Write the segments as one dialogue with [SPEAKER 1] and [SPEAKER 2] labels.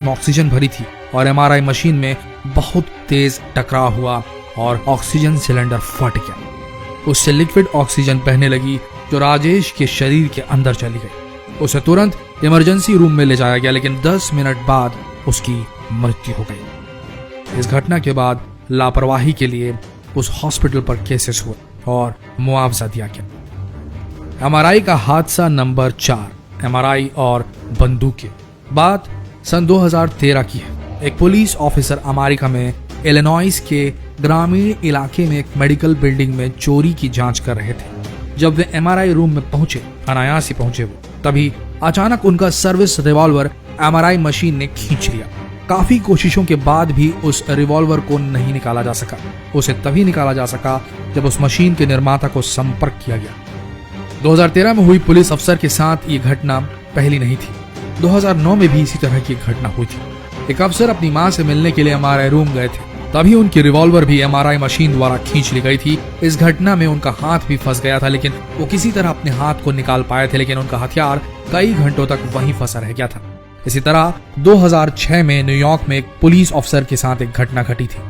[SPEAKER 1] Oxygen भरी थी और एमआरआई मशीन में बहुत तेज टकराव हुआ और ऑक्सीजन सिलेंडर फट गया। उससे लिक्विड ऑक्सीजन बहने लगी जो राजेश के शरीर के अंदर चली गई। उसे तुरंत इमरजेंसी रूम में ले जाया गया, लेकिन 10 मिनट बाद उसकी मृत्यु हो गई। इस घटना के बाद लापरवाही के लिए उस हॉस्पिटल पर केसेस हुए और मुआवजा दिया गया। एमआरआई का हादसा नंबर 4, एमआरआई और बंदूकें। बात सन 2013 की है। एक पुलिस ऑफिसर अमेरिका में इलिनॉइस के ग्रामीण इलाके में एक मेडिकल बिल्डिंग में चोरी की जांच कर रहे थे। जब वे एमआरआई रूम में पहुंचे, अनायास ही पहुंचे वो, तभी अचानक उनका सर्विस रिवॉल्वर एमआरआई मशीन ने खींच लिया। काफी कोशिशों के बाद भी उस रिवॉल्वर को नहीं निकाला जा सका। उसे तभी निकाला जा सका जब उस मशीन के निर्माता को संपर्क किया गया। 2013 में हुई पुलिस अफसर के साथ ये घटना पहली नहीं थी। 2009 में भी इसी तरह की घटना हुई थी। एक अफसर अपनी मां से मिलने के लिए एमआरआई रूम गए थे, तभी उनकी रिवॉल्वर भी एमआरआई मशीन द्वारा खींच ली गई थी। इस घटना में उनका हाथ भी फंस गया था, लेकिन वो किसी तरह अपने हाथ को निकाल पाए थे, लेकिन उनका हथियार कई घंटों तक वहीं फंसा रह गया था। इसी तरह 2006 में न्यूयॉर्क में एक पुलिस ऑफिसर के साथ एक घटना घटी थी।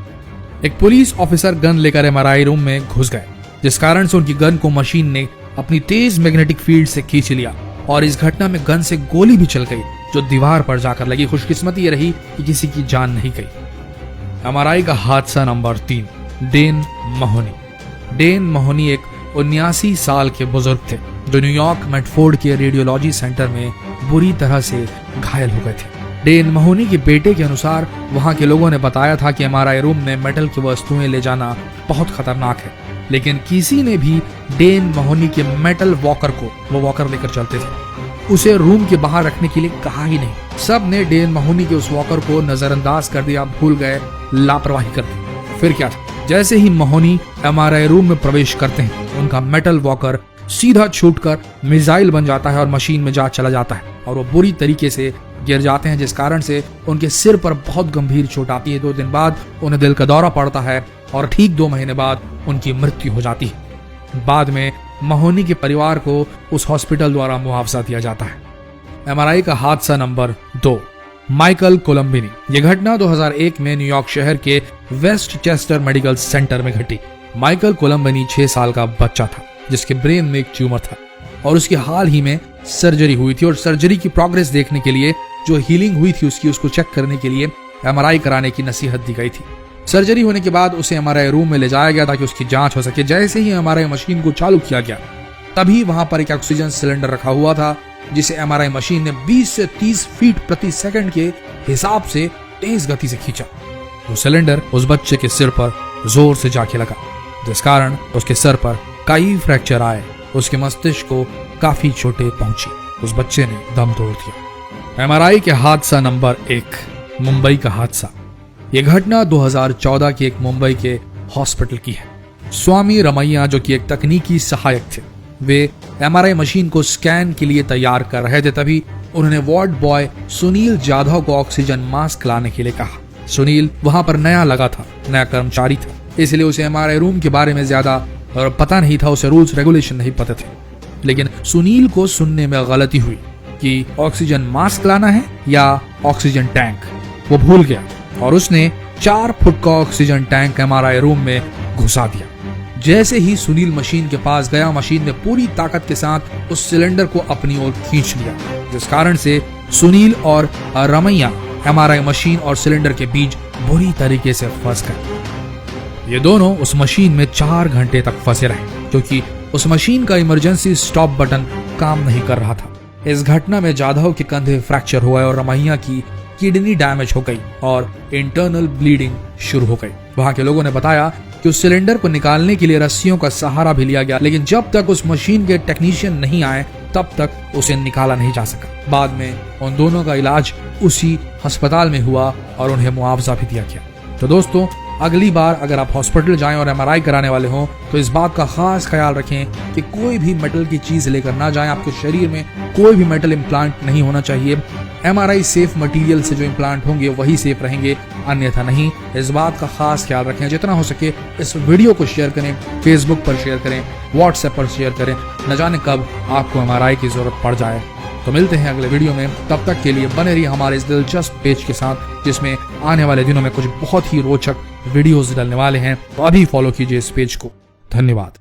[SPEAKER 1] एक पुलिस ऑफिसर गन लेकर एमआरआई रूम में घुस गए, जिस कारण से उनकी गन को मशीन ने अपनी तेज मैग्नेटिक फील्ड से खींच लिया और इस घटना में गन से गोली भी चल गई जो दीवार पर जाकर लगी। खुशकिस्मती ये रही कि किसी की जान नहीं गई। एमआरआई का हादसा नंबर 3, डेन महोनी। डेन महोनी एक 79 साल के बुजुर्ग थे जो न्यूयॉर्क मेडफोर्ड के रेडियोलॉजी सेंटर में बुरी तरह से घायल हो गए थे। डेन महोनी के बेटे के अनुसार वहां के लोगों ने बताया था कि एमआरआई रूम में मेटल की वस्तुएं ले जाना बहुत खतरनाक है, लेकिन किसी ने भी डेन महोनी के मेटल वॉकर को, वो वॉकर लेकर चलते थे, उसे रूम के बाहर रखने के लिए कहा ही नहीं। सब ने डेन महोनी के उस वॉकर को नजरअंदाज कर दिया, भूल गए, लापरवाही कर दी। फिर क्या था, जैसे ही महोनी एमआरआई रूम में प्रवेश करते हैं, उनका मेटल वॉकर सीधा छूटकर मिसाइल बन जाता है और मशीन में जा चला जाता है और वो बुरी तरीके से गिर जाते हैं, जिस कारण से उनके सिर पर बहुत गंभीर चोट आती है। 2 दिन बाद उन्हें दिल का दौरा पड़ता है और ठीक 2 महीने बाद उनकी मृत्यु हो जाती है। बाद में महोनी के परिवार को उस हॉस्पिटल द्वारा मुआवजा दिया जाता है। एमआरआई का हादसा नंबर 2, माइकल कोलंबिनी। यह घटना 2001 में न्यूयॉर्क शहर के वेस्ट चेस्टर मेडिकल सेंटर में घटी। माइकल कोलंबिनी 6 साल का बच्चा था जिसके ब्रेन में एक ट्यूमर था और उसकी हाल ही में सर्जरी हुई थी और सर्जरी की प्रोग्रेस देखने के लिए, जो हीलिंग हुई थी उसको चेक करने के लिए एमआरआई कराने की नसीहत दी गई थी। सर्जरी होने के बाद उसे एमआरआई रूम में ले जाया गया ताकि उसकी जांच हो सके। जैसे ही एमआरआई मशीन को चालू किया गया, तभी वहां पर एक ऑक्सीजन सिलेंडर रखा हुआ था जिसे एमआरआई मशीन ने 20 से 30 फीट प्रति सेकंड के हिसाब से तेज गति से खींचा। वो सिलेंडर उस बच्चे के सिर पर जोर से जाके लगा, जिस कारण उसके सर पर कई फ्रैक्चर आए। उसके मस्तिष्क को काफी चोटें पहुंची। उस बच्चे ने दम तोड़ दिया। एमआरआई के हादसा नंबर 1, मुंबई का हादसा। यह घटना 2014 के एक मुंबई के हॉस्पिटल की है। स्वामी रमैया, जो कि एक तकनीकी सहायक थे, वे एमआरआई मशीन को स्कैन के लिए तैयार कर रहे थे, तभी उन्होंने वार्ड बॉय सुनील जाधव को ऑक्सीजन मास्क लाने के लिए कहा। सुनील वहां पर नया लगा था, नया कर्मचारी था, इसलिए उसे एमआरआई रूम के बारे में ज्यादा पता नहीं था, उसे रूल्स रेगुलेशन नहीं पता थे। लेकिन सुनील को सुनने में गलती हुई कि ऑक्सीजन मास्क लाना है या ऑक्सीजन टैंक। वो भूल गया और उसने 4 फुट का ऑक्सीजन टैंक एमआरआई रूम में घुसा दिया। जैसे ही सुनील मशीन के पास गया, मशीन ने पूरी ताकत के साथ उस सिलेंडर को अपनी ओर खींच लिया, जिस कारण से सुनील और रमैया एमआरआई मशीन और सिलेंडर के बीच बुरी तरीके से फंस गए। ये दोनों उस मशीन में 4 घंटे तक फंसे रहे, क्योंकि उस मशीन का इमरजेंसी स्टॉप बटन काम नहीं कर रहा था। इस घटना में जाधव के कंधे फ्रैक्चर हुए और रमैया की किडनी डैमेज हो गई और इंटरनल ब्लीडिंग शुरू हो गई। वहां के लोगों ने बताया कि उस सिलेंडर को निकालने के लिए रस्सियों का सहारा भी लिया गया, लेकिन जब तक उस मशीन के टेक्नीशियन नहीं आए तब तक उसे निकाला नहीं जा सका। बाद में उन दोनों का इलाज उसी अस्पताल में हुआ और उन्हें मुआवजा भी दिया गया। तो दोस्तों, अगली बार अगर आप हॉस्पिटल जाएं और एमआरआई कराने वाले हों तो इस बात का खास ख्याल रखें कि कोई भी मेटल की चीज लेकर ना जाएं। आपके शरीर में कोई भी मेटल इम्प्लांट नहीं होना चाहिए। एमआरआई सेफ मटेरियल से जो इम्प्लांट होंगे वही सेफ रहेंगे, अन्यथा नहीं। इस बात का खास ख्याल रखें। जितना हो सके इस वीडियो को शेयर करें, फेसबुक पर शेयर करें, व्हाट्सएप पर शेयर करें। न जाने कब आपको एमआरआई की जरूरत पड़ जाए। तो तो मिलते हैं अगले वीडियो में, तब तक के लिए बने रहिए हमारे इस दिलचस्प पेज के साथ, जिसमें आने वाले दिनों में कुछ बहुत ही रोचक वीडियोस डलने वाले हैं। तो अभी फॉलो कीजिए इस पेज को। धन्यवाद।